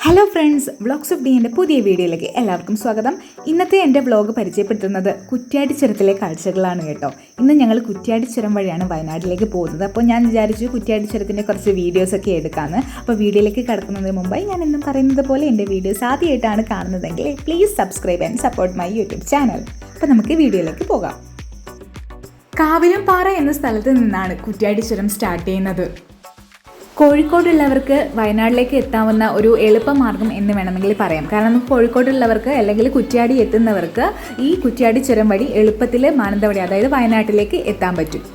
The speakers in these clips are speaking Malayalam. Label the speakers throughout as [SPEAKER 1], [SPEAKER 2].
[SPEAKER 1] ഹലോ ഫ്രണ്ട്സ്, വ്ളോഗ്സ് ഓഫ് ഡിൻ്റെ പുതിയ വീഡിയോയിലേക്ക് എല്ലാവർക്കും സ്വാഗതം. ഇന്നത്തെ എൻ്റെ വ്ളോഗ് പരിചയപ്പെടുത്തുന്നത് കുറ്റ്യാടി ചുരത്തിലെ കാഴ്ചകളാണ് കേട്ടോ. ഇന്ന് ഞങ്ങൾ കുറ്റ്യാടി ചുരം വഴിയാണ് വയനാട്ടിലേക്ക് പോകുന്നത്. അപ്പോൾ ഞാൻ വിചാരിച്ചു കുറ്റ്യാടി ചുരത്തിൻ്റെ കുറച്ച് വീഡിയോസൊക്കെ എടുക്കാമെന്ന്. അപ്പോൾ വീഡിയോയിലേക്ക് കടക്കുന്നതിന് മുമ്പായി ഞാൻ എന്നും പറയുന്നത് പോലെ എൻ്റെ വീഡിയോസ് ആദ്യമായിട്ടാണ് കാണുന്നതെങ്കിൽ please subscribe and support my YouTube channel. അപ്പോൾ നമുക്ക് വീഡിയോയിലേക്ക് പോകാം. കാവിലുംപാറ എന്ന സ്ഥലത്ത് നിന്നാണ് കുറ്റ്യാടി ചുരം സ്റ്റാർട്ട് ചെയ്യുന്നത്. കോഴിക്കോടുള്ളവർക്ക് വയനാട്ടിലേക്ക് എത്താവുന്ന ഒരു എളുപ്പമാർഗ്ഗം എന്ന് വേണമെങ്കിൽ പറയാം. കാരണം നമുക്ക് കോഴിക്കോടുള്ളവർക്ക് അല്ലെങ്കിൽ കുറ്റ്യാടി എത്തുന്നവർക്ക് ഈ കുറ്റ്യാടി ചുരം വഴി എളുപ്പത്തിൽ മാനന്തവാടി അതായത് വയനാട്ടിലേക്ക് എത്താൻ പറ്റും.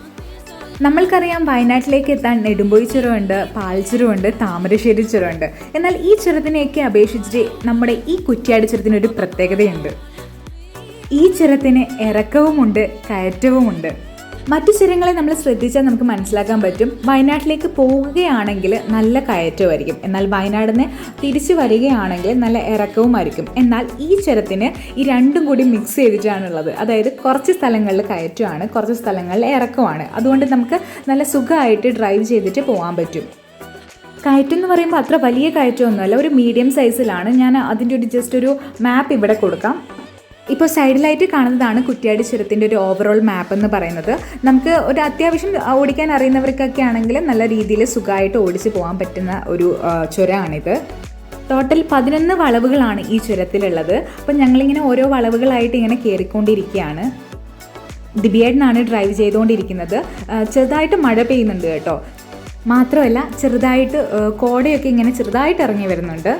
[SPEAKER 1] നമ്മൾക്കറിയാം, വയനാട്ടിലേക്ക് എത്താൻ നെടുമ്പൊഴി ചുരമുണ്ട്, പാൽച്ചുരമുണ്ട്, താമരശ്ശേരി ചുരമുണ്ട്. എന്നാൽ ഈ ചുരത്തിനെയൊക്കെ അപേക്ഷിച്ച് നമ്മുടെ ഈ കുറ്റ്യാടി ചുരത്തിനൊരു പ്രത്യേകതയുണ്ട്. ഈ ചുരത്തിന് ഇറക്കവുമുണ്ട്, കയറ്റവുമുണ്ട്. മറ്റു ചുരങ്ങളെ നമ്മൾ ശ്രദ്ധിച്ചാൽ നമുക്ക് മനസ്സിലാക്കാൻ പറ്റും, വയനാട്ടിലേക്ക് പോവുകയാണെങ്കിൽ നല്ല കയറ്റമായിരിക്കും, എന്നാൽ വയനാട്ടിൽ നിന്ന് തിരിച്ചു വരികയാണെങ്കിൽ നല്ല ഇറക്കവുമായിരിക്കും. എന്നാൽ ഈ ചുരത്തിന് ഈ രണ്ടും കൂടി മിക്സ് ചെയ്തിട്ടാണുള്ളത്. അതായത് കുറച്ച് സ്ഥലങ്ങളിൽ കയറ്റമാണ്, കുറച്ച് സ്ഥലങ്ങളിൽ ഇറക്കമാണ്. അതുകൊണ്ട് നമുക്ക് നല്ല സുഖമായിട്ട് ഡ്രൈവ് ചെയ്തിട്ട് പോകാൻ പറ്റും. കയറ്റം എന്ന് പറയുമ്പോൾ അത്ര വലിയ കയറ്റമൊന്നുമല്ല, ഒരു മീഡിയം സൈസിലാണ്. ഞാൻ അതിൻ്റെ ജസ്റ്റ് ഒരു മാപ്പ് ഇവിടെ കൊടുക്കാം. ഇപ്പോൾ സൈഡിലായിട്ട് കാണുന്നതാണ് കുറ്റ്യാടി ചുരത്തിൻ്റെ ഒരു ഓവറോൾ മാപ്പ് എന്ന് പറയുന്നത്. നമുക്ക് ഒരു അത്യാവശ്യം ഓടിക്കാൻ അറിയുന്നവർക്കൊക്കെ ആണെങ്കിൽ നല്ല രീതിയിൽ സുഖമായിട്ട് ഓടിച്ച് പോകാൻ പറ്റുന്ന ഒരു ചുരമാണിത്. ടോട്ടൽ 11 വളവുകളാണ് ഈ ചുരത്തിലുള്ളത്. അപ്പം ഞങ്ങളിങ്ങനെ ഓരോ വളവുകളായിട്ട് ഇങ്ങനെ കയറിക്കൊണ്ടിരിക്കുകയാണ്. ദിബിയേട്ടനാണ് ഡ്രൈവ് ചെയ്തുകൊണ്ടിരിക്കുന്നത്. ചെറുതായിട്ട് മഴ പെയ്യുന്നുണ്ട് കേട്ടോ. മാത്രമല്ല ചെറുതായിട്ട് കോടയൊക്കെ ഇങ്ങനെ ചെറുതായിട്ട് ഇറങ്ങി വരുന്നുണ്ട്.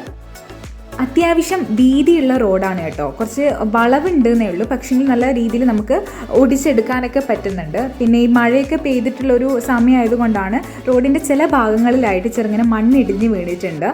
[SPEAKER 1] അത്യാവശ്യം വീതിയുള്ള റോഡാണ് കേട്ടോ. കുറച്ച് വളവുണ്ട് എന്നേ ഉള്ളൂ, പക്ഷേ നല്ല രീതിയിൽ നമുക്ക് ഓടിച്ചെടുക്കാനൊക്കെ പറ്റുന്നുണ്ട്. പിന്നെ ഈ മഴയൊക്കെ പെയ്തിട്ടുള്ളൊരു സമയമായതുകൊണ്ടാണ് റോഡിൻ്റെ ചില ഭാഗങ്ങളിലായിട്ട് ചെറുങ്ങനെ മണ്ണിടിഞ്ഞ് വീണിട്ടുണ്ട്.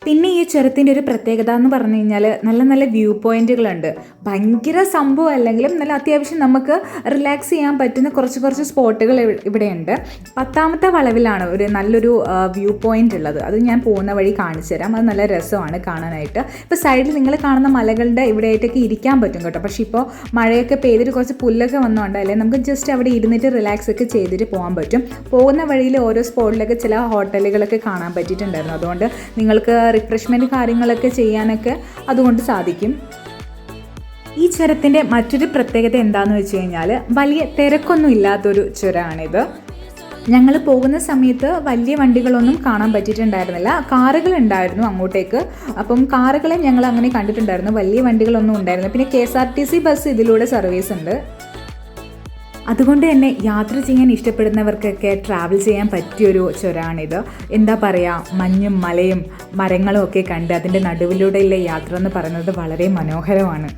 [SPEAKER 1] പിന്നെ ഈ ചുരത്തിൻ്റെ ഒരു പ്രത്യേകത എന്ന് പറഞ്ഞു കഴിഞ്ഞാൽ നല്ല നല്ല വ്യൂ പോയിന്റുകളുണ്ട്. ഭയങ്കര സംഭവം അല്ലെങ്കിലും നല്ല അത്യാവശ്യം നമുക്ക് റിലാക്സ് ചെയ്യാൻ പറ്റുന്ന കുറച്ച് സ്പോട്ടുകൾ ഇവിടെയുണ്ട്. 10ാമത്തെ വളവിലാണ് ഒരു നല്ലൊരു വ്യൂ പോയിന്റ് ഉള്ളത്. അത് ഞാൻ പോകുന്ന വഴി കാണിച്ചു തരാം. അത് നല്ല രസമാണ് കാണാനായിട്ട്. ഇപ്പോൾ സൈഡിൽ നിങ്ങൾ കാണുന്ന മലകളുടെ ഇവിടെയായിട്ടൊക്കെ ഇരിക്കാൻ പറ്റും കേട്ടോ. പക്ഷേ ഇപ്പോൾ മഴയൊക്കെ പെയ്തിട്ട് കുറച്ച് പുല്ലൊക്കെ വന്നുകൊണ്ടല്ലേ നമുക്ക് ജസ്റ്റ് അവിടെ ഇരുന്നിട്ട് റിലാക്സ് ഒക്കെ ചെയ്തിട്ട് പോകാൻ പറ്റും. പോകുന്ന വഴിയിൽ ഓരോ സ്പോട്ടിലൊക്കെ ചില ഹോട്ടലുകളൊക്കെ കാണാൻ പറ്റിയിട്ടുണ്ടായിരുന്നു. അതുകൊണ്ട് നിങ്ങൾക്ക് റിഫ്രഷ്മെൻറ്റ് കാര്യങ്ങളൊക്കെ ചെയ്യാനൊക്കെ അതുകൊണ്ട് സാധിക്കും. ഈ ചുരത്തിൻ്റെ മറ്റൊരു പ്രത്യേകത എന്താണെന്ന് വെച്ച് കഴിഞ്ഞാൽ വലിയ തിരക്കൊന്നും ഇല്ലാത്തൊരു ചുരമാണിത്. ഞങ്ങൾ പോകുന്ന സമയത്ത് വലിയ വണ്ടികളൊന്നും കാണാൻ പറ്റിയിട്ടുണ്ടായിരുന്നില്ല. കാറുകൾ ഉണ്ടായിരുന്നു അങ്ങോട്ടേക്ക്. അപ്പം കാറുകളെ ഞങ്ങൾ അങ്ങനെ കണ്ടിട്ടുണ്ടായിരുന്നു, വലിയ വണ്ടികളൊന്നും ഉണ്ടായിരുന്നു. പിന്നെ KSRTC ബസ് ഇതിലൂടെ സർവീസ് ഉണ്ട്. അതുകൊണ്ട് തന്നെ യാത്ര ചെയ്യാൻ ഇഷ്ടപ്പെടുന്നവർക്കൊക്കെ ട്രാവൽ ചെയ്യാൻ പറ്റിയൊരു ചുരമാണിത്. എന്താ പറയുക, മഞ്ഞും മലയും മരങ്ങളും ഒക്കെ കണ്ട് അതിൻ്റെ നടുവിലൂടെയുള്ള യാത്ര എന്ന് പറയുന്നത് വളരെ മനോഹരമാണ്.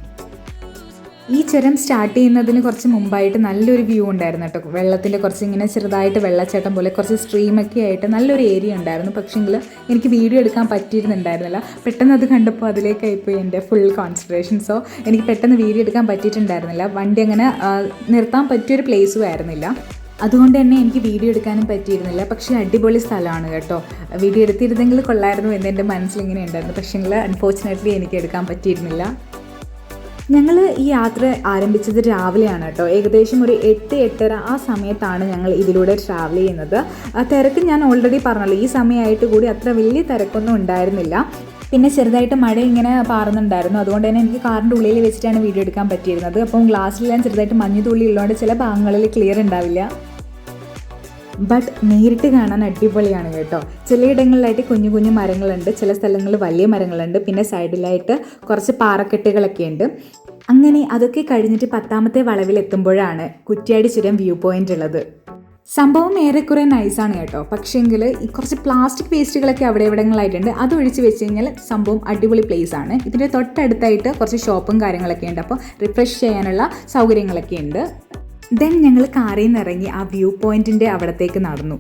[SPEAKER 1] ഈ ചുരം സ്റ്റാർട്ട് ചെയ്യുന്നതിന് കുറച്ച് മുമ്പായിട്ട് നല്ലൊരു വ്യൂ ഉണ്ടായിരുന്നു കേട്ടോ. വെള്ളത്തിൻ്റെ കുറച്ച് ഇങ്ങനെ ചെറുതായിട്ട് വെള്ളച്ചാട്ടം പോലെ കുറച്ച് സ്ട്രീമൊക്കെ ആയിട്ട് നല്ലൊരു ഏരിയ ഉണ്ടായിരുന്നു. പക്ഷേങ്കിൽ എനിക്ക് വീഡിയോ എടുക്കാൻ പറ്റിയിരുന്നുണ്ടായിരുന്നില്ല. പെട്ടെന്ന് അത് കണ്ടപ്പോൾ അതിലേക്കായിപ്പോയി എൻ്റെ ഫുൾ കോൺസെൻട്രേഷൻ. സോ എനിക്ക് പെട്ടെന്ന് വീഡിയോ എടുക്കാൻ പറ്റിയിട്ടുണ്ടായിരുന്നില്ല. വണ്ടി അങ്ങനെ നിർത്താൻ പറ്റിയൊരു പ്ലേസും ആയിരുന്നില്ല. അതുകൊണ്ട് തന്നെ എനിക്ക് വീഡിയോ എടുക്കാനും പറ്റിയിരുന്നില്ല. പക്ഷേ അടിപൊളി സ്ഥലമാണ് കേട്ടോ. വീഡിയോ എടുത്തിരുന്നെങ്കിൽ കൊള്ളായിരുന്നു എന്ന് എൻ്റെ മനസ്സിലിങ്ങനെ ഉണ്ടായിരുന്നു. പക്ഷേങ്കിൽ അൺഫോർച്ചുനേറ്റ്ലി എനിക്ക് എടുക്കാൻ പറ്റിയിരുന്നില്ല. ഞങ്ങൾ ഈ യാത്ര ആരംഭിച്ചത് രാവിലെയാണ് കേട്ടോ. ഏകദേശം ഒരു 8-8:30 ആ സമയത്താണ് ഞങ്ങൾ ഇതിലൂടെ ട്രാവൽ ചെയ്യുന്നത്. തിരക്ക് ഞാൻ ഓൾറെഡി പറഞ്ഞല്ലോ, ഈ സമയമായിട്ട് കൂടി അത്ര വലിയ തിരക്കൊന്നും ഉണ്ടായിരുന്നില്ല. പിന്നെ ചെറുതായിട്ട് മഴ ഇങ്ങനെ പാറുന്നുണ്ടായിരുന്നു. അതുകൊണ്ട് തന്നെ എനിക്ക് കാറിൻ്റെ ഉള്ളിൽ വെച്ചിട്ടാണ് വീഡിയോ എടുക്കാൻ പറ്റിയിരുന്നത്. അപ്പം ഗ്ലാസ്സിലെല്ലാം ചെറുതായിട്ട് മഞ്ഞുതുള്ളി ഉള്ളതുകൊണ്ട് ചില ഭാഗങ്ങളിൽ ക്ലിയർ ഉണ്ടാവില്ല. ബട്ട് നേരിട്ട് കാണാൻ അടിപൊളിയാണ് കേട്ടോ. ചിലയിടങ്ങളിലായിട്ട് കുഞ്ഞു കുഞ്ഞു മരങ്ങളുണ്ട്, ചില സ്ഥലങ്ങളിൽ വലിയ മരങ്ങളുണ്ട്, പിന്നെ സൈഡിലായിട്ട് കുറച്ച് പാറക്കെട്ടുകളൊക്കെ ഉണ്ട്. അങ്ങനെ അതൊക്കെ കഴിഞ്ഞിട്ട് 10ാമത്തെ വളവിലെത്തുമ്പോഴാണ് കുറ്റ്യാടി ചുരം വ്യൂ പോയിന്റ് ഉള്ളത്. സംഭവം ഏറെക്കുറെ നൈസാണ് കേട്ടോ. പക്ഷേങ്കിൽ ഈ കുറച്ച് പ്ലാസ്റ്റിക് വേസ്റ്റുകളൊക്കെ അവിടെ ഇവിടങ്ങളായിട്ടുണ്ട്. അത് ഒഴിച്ച് വെച്ച് കഴിഞ്ഞാൽ സംഭവം അടിപൊളി പ്ലേസ് ആണ്. ഇതിൻ്റെ തൊട്ടടുത്തായിട്ട് കുറച്ച് ഷോപ്പും കാര്യങ്ങളൊക്കെ ഉണ്ട്. അപ്പോൾ റിഫ്രഷ് ചെയ്യാനുള്ള സൗകര്യങ്ങളൊക്കെ ഉണ്ട്. ദെൻ ഞങ്ങൾ കാറിൽ നിന്ന് ഇറങ്ങി ആ വ്യൂ പോയിൻറ്റിൻ്റെ അവിടത്തേക്ക് നടന്നു.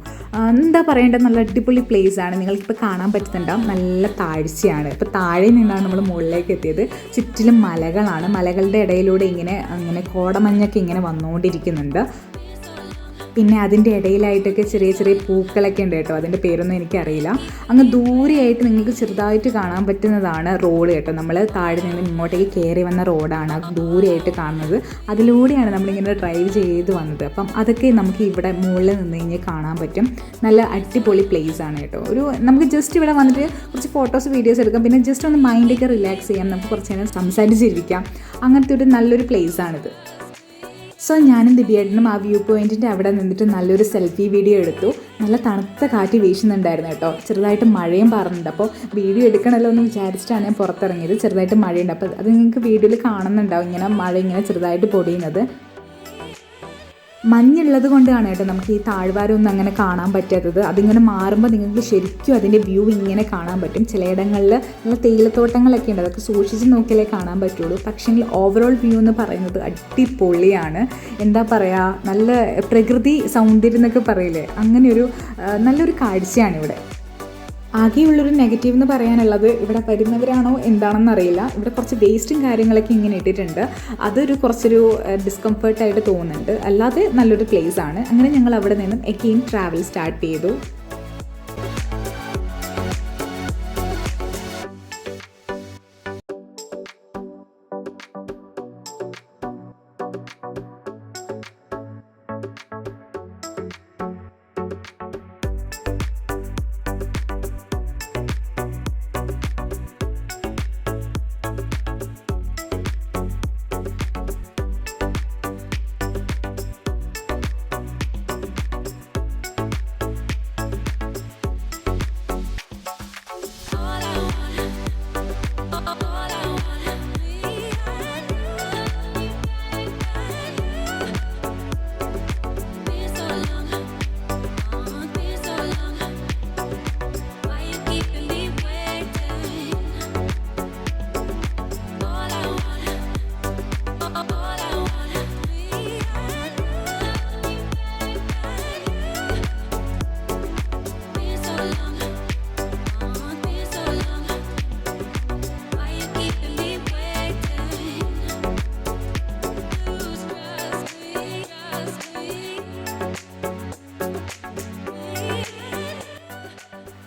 [SPEAKER 1] എന്താ പറയേണ്ടത്, നല്ല അടിപൊളി പ്ലേസ് ആണ്. നിങ്ങൾക്കിപ്പോൾ കാണാൻ പറ്റുന്നുണ്ടാവും, നല്ല താഴ്ചയാണ്. ഇപ്പോൾ താഴെ നിന്നാണ് നമ്മൾ മുകളിലേക്ക് എത്തിയത്. ചുറ്റിലും മലകളാണ്. മലകളുടെ ഇടയിലൂടെ ഇങ്ങനെ കോടമഞ്ഞൊക്കെ ഇങ്ങനെ വന്നുകൊണ്ടിരിക്കുന്നുണ്ട്. പിന്നെ അതിൻ്റെ ഇടയിലായിട്ടൊക്കെ ചെറിയ ചെറിയ പൂക്കളൊക്കെ ഉണ്ട് കേട്ടോ. അതിൻ്റെ പേരൊന്നും എനിക്കറിയില്ല. അങ്ങ് ദൂരെയായിട്ട് നിങ്ങൾക്ക് ചെറുതായിട്ട് കാണാൻ പറ്റുന്നതാണ് റോഡ് കേട്ടോ. നമ്മൾ താഴെ നിന്ന് ഇങ്ങോട്ടേക്ക് കയറി വന്ന റോഡാണ് ദൂരെയായിട്ട് കാണുന്നത്. അതിലൂടെയാണ് നമ്മളിങ്ങനെ ഡ്രൈവ് ചെയ്ത് വന്നത്. അപ്പം അതൊക്കെ നമുക്ക് ഇവിടെ മുകളിൽ നിന്ന് കഴിഞ്ഞാൽ കാണാൻ പറ്റും. നല്ല അടിപൊളി പ്ലേസ് ആണ് കേട്ടോ. നമുക്ക് ജസ്റ്റ് ഇവിടെ വന്നിട്ട് കുറച്ച് ഫോട്ടോസ് വീഡിയോസ് എടുക്കാം. പിന്നെ ജസ്റ്റ് ഒന്ന് മൈൻഡൊക്കെ റിലാക്സ് ചെയ്യാം. നമുക്ക് കുറച്ച് നേരം സംസാരിച്ചിരിക്കാം. അങ്ങനത്തെ ഒരു നല്ലൊരു പ്ലേസാണിത്. സോ ഞാനും ദിവ്യേട്ടനും ആ വ്യൂ പോയിൻറ്റിൻ്റെ അവിടെ നിന്നിട്ട് നല്ലൊരു സെൽഫി വീഡിയോ എടുത്തു. നല്ല തണുത്ത കാറ്റ് വീശുന്നുണ്ടായിരുന്നു കേട്ടോ. ചെറുതായിട്ട് മഴയും പറഞ്ഞിട്ടുണ്ട്. അപ്പോൾ വീഡിയോ എടുക്കണമല്ലോ എന്ന് വിചാരിച്ചിട്ടാണ് ഞാൻ പുറത്തിറങ്ങിയത്. ചെറുതായിട്ട് മഴയുണ്ട്. അപ്പോൾ അത് നിങ്ങൾക്ക് വീഡിയോയിൽ കാണുന്നുണ്ടാവും, ഇങ്ങനെ മഴ ഇങ്ങനെ ചെറുതായിട്ട് പൊടിയുന്നത്. മഞ്ഞുള്ളത് കൊണ്ടാണ് കേട്ടോ നമുക്ക് ഈ താഴ്വാരമൊന്നും അങ്ങനെ കാണാൻ പറ്റാത്തത്. അതിങ്ങനെ മാറുമ്പോൾ നിങ്ങൾക്ക് ശരിക്കും അതിൻ്റെ വ്യൂ ഇങ്ങനെ കാണാൻ പറ്റും. ചിലയിടങ്ങളിൽ നല്ല തേയിലത്തോട്ടങ്ങളൊക്കെ ഉണ്ട്, അതൊക്കെ സൂക്ഷിച്ച് നോക്കിയാലേ കാണാൻ പറ്റുള്ളൂ. പക്ഷേ ഓവറോൾ വ്യൂ എന്ന് പറയുന്നത് അടിപൊളിയാണ്. എന്താ പറയുക, നല്ല പ്രകൃതി സൗന്ദര്യം എന്നൊക്കെ പറയില്ലേ, അങ്ങനെയൊരു നല്ലൊരു കാഴ്ചയാണ് ഇവിടെ. ആകെയുള്ളൊരു നെഗറ്റീവ് എന്ന് പറയാനുള്ളത്, ഇവിടെ വരുന്നവരാണോ എന്താണെന്ന് അറിയില്ല, ഇവിടെ കുറച്ച് വേസ്റ്റും കാര്യങ്ങളൊക്കെ ഇങ്ങനെ ഇട്ടിട്ടുണ്ട്. അതൊരു കുറച്ചൊരു ഡിസ്കംഫർട്ടായിട്ട് തോന്നുന്നുണ്ട്. അല്ലാതെ നല്ലൊരു പ്ലേസ് ആണ്. അങ്ങനെ ഞങ്ങൾ അവിടെ നിന്നും എഗെയിൻ ട്രാവൽ സ്റ്റാർട്ട് ചെയ്തു.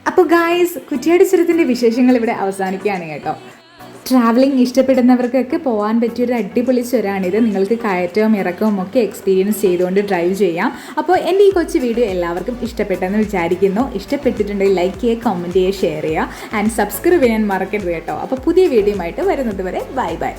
[SPEAKER 1] അപ്പോൾ ഗായ്സ്, കുറ്റ്യാടി ചുരത്തിൻ്റെ വിശേഷങ്ങൾ ഇവിടെ അവസാനിക്കുകയാണ് കേട്ടോ. ട്രാവലിംഗ് ഇഷ്ടപ്പെടുന്നവർക്കൊക്കെ പോകാൻ പറ്റിയൊരു അടിപൊളി ചുരമാണിത്. നിങ്ങൾക്ക് കയറ്റവും ഇറക്കവും ഒക്കെ എക്സ്പീരിയൻസ് ചെയ്തുകൊണ്ട് ഡ്രൈവ് ചെയ്യാം. അപ്പോൾ എൻ്റെ ഈ കൊച്ചു വീഡിയോ എല്ലാവർക്കും ഇഷ്ടപ്പെട്ടെന്ന് വിചാരിക്കുന്നു. ഇഷ്ടപ്പെട്ടിട്ടുണ്ടെങ്കിൽ ലൈക്ക് ചെയ്യുക, കമൻറ്റ് ചെയ്യുക, ഷെയർ ചെയ്യുക ആൻഡ് സബ്സ്ക്രൈബ് ചെയ്യാൻ മറക്കരുത് കേട്ടോ. അപ്പോൾ പുതിയ വീഡിയോ ആയിട്ട് വരുന്നത് വരെ ബൈ ബൈ.